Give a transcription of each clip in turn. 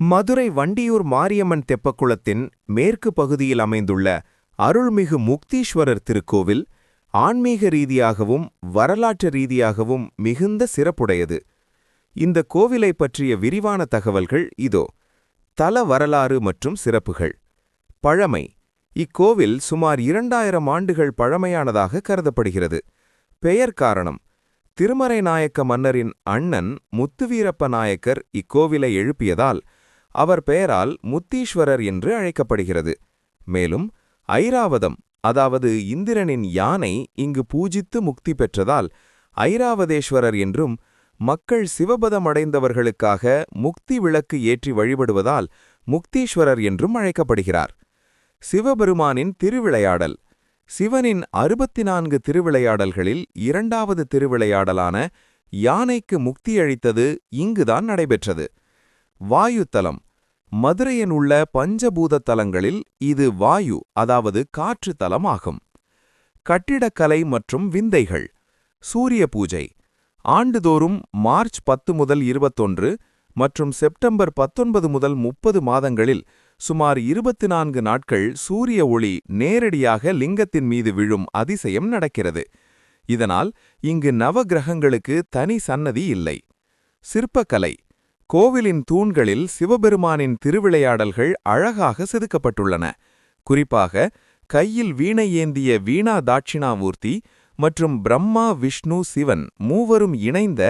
மதுரை வண்டியூர் மாரியம்மன் தெப்பக்குளத்தின் மேற்கு பகுதியில் அமைந்துள்ள அருள்மிகு முக்தீஸ்வரர் திருக்கோவில் ஆன்மீக ரீதியாகவும் வரலாற்று ரீதியாகவும் மிகுந்த சிறப்புடையது. இந்த கோவிலை பற்றிய விரிவான தகவல்கள் இதோ. தல வரலாறு மற்றும் சிறப்புகள். பழமை. இக்கோவில் சுமார் 2000 ஆண்டுகள் பழமையானதாக கருதப்படுகிறது. பெயர் காரணம். திருமறை நாயக்க மன்னரின் அண்ணன் முத்துவீரப்ப நாயக்கர் இக்கோவிலை எழுப்பியதால் அவர் பெயரால் முத்தீஸ்வரர் என்று அழைக்கப்படுகிறது. மேலும் ஐராவதம், அதாவது இந்திரனின் யானை இங்கு பூஜித்து முக்தி பெற்றதால் ஐராவதேஸ்வரர் என்றும், மக்கள் சிவபதமடைந்தவர்களுக்காக முக்தி விளக்கு ஏற்றி வழிபடுவதால் முக்தீஸ்வரர் என்றும் அழைக்கப்படுகிறார். சிவபெருமானின் திருவிளையாடல். சிவனின் 64 திருவிளையாடல்களில் 2வது திருவிளையாடலான யானைக்கு முக்தியளித்தது இங்குதான் நடைபெற்றது. வாயுத்தலம். மதுரையின் உள்ள பஞ்சபூத தலங்களில் இது வாயு, அதாவது காற்று தலம் ஆகும். கட்டிடக்கலை மற்றும் விந்தைகள். சூரிய பூஜை. ஆண்டுதோறும் மார்ச் 10 முதல் 21 மற்றும் செப்டம்பர் 19 முதல் 30 மாதங்களில் சுமார் 24 நாட்கள் சூரிய ஒளி நேரடியாக லிங்கத்தின் மீது விழும் அதிசயம் நடக்கிறது. இதனால் இங்கு நவகிரகங்களுக்கு தனி சன்னதி இல்லை. சிற்பக்கலை. கோவிலின் தூண்களில் சிவபெருமானின் திருவிளையாடல்கள் அழகாக செதுக்கப்பட்டுள்ளன. குறிப்பாக கையில் வீணை ஏந்திய வீணா தாட்சிணாமூர்த்தி மற்றும் பிரம்மா, விஷ்ணு, சிவன் மூவரும் இணைந்த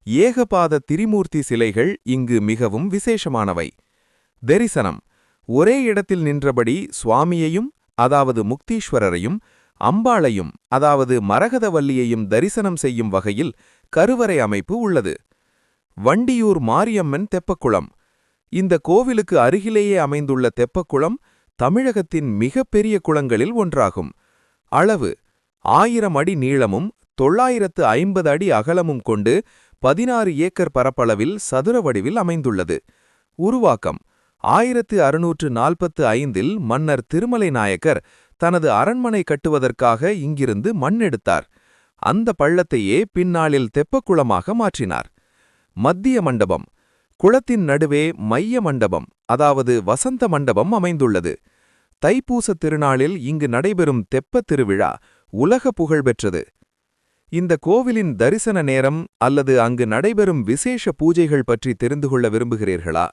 ஏகபாத திரிமூர்த்தி சிலைகள் இங்கு மிகவும் விசேஷமானவை. தரிசனம். ஒரே இடத்தில் நின்றபடி சுவாமியையும், அதாவது முக்தீஸ்வரரையும், அம்பாளையும், அதாவது மரகதவல்லியையும் தரிசனம் செய்யும் வகையில் கருவறை அமைப்பு உள்ளது. வண்டியூர் மாரியம்மன் தெப்பக்குளம். இந்த கோவிலுக்கு அருகிலேயே அமைந்துள்ள தெப்பக்குளம் தமிழகத்தின் மிகப்பெரிய குளங்களில் ஒன்றாகும். அளவு 1000 அடி நீளமும் 950 அடி அகலமும் கொண்டு 16 ஏக்கர் பரப்பளவில் சதுர வடிவில் அமைந்துள்ளது. உருவாக்கம். 1645இல் மன்னர் திருமலை நாயக்கர் தனது அரண்மனை கட்டுவதற்காக இங்கிருந்து மண் எடுத்தார். அந்த பள்ளத்தையே பின்னாளில் தெப்பக்குளமாக மாற்றினார். மத்திய மண்டபம். குளத்தின் நடுவே மைய மண்டபம், அதாவது வசந்த மண்டபம் அமைந்துள்ளது. தைப்பூச திருநாளில் இங்கு நடைபெறும் தெப்பத் திருவிழா உலக புகழ்பெற்றது. இந்த கோவிலின் தரிசன நேரம் அல்லது அங்கு நடைபெறும் விசேஷ பூஜைகள் பற்றி தெரிந்து கொள்ள விரும்புகிறீர்களா?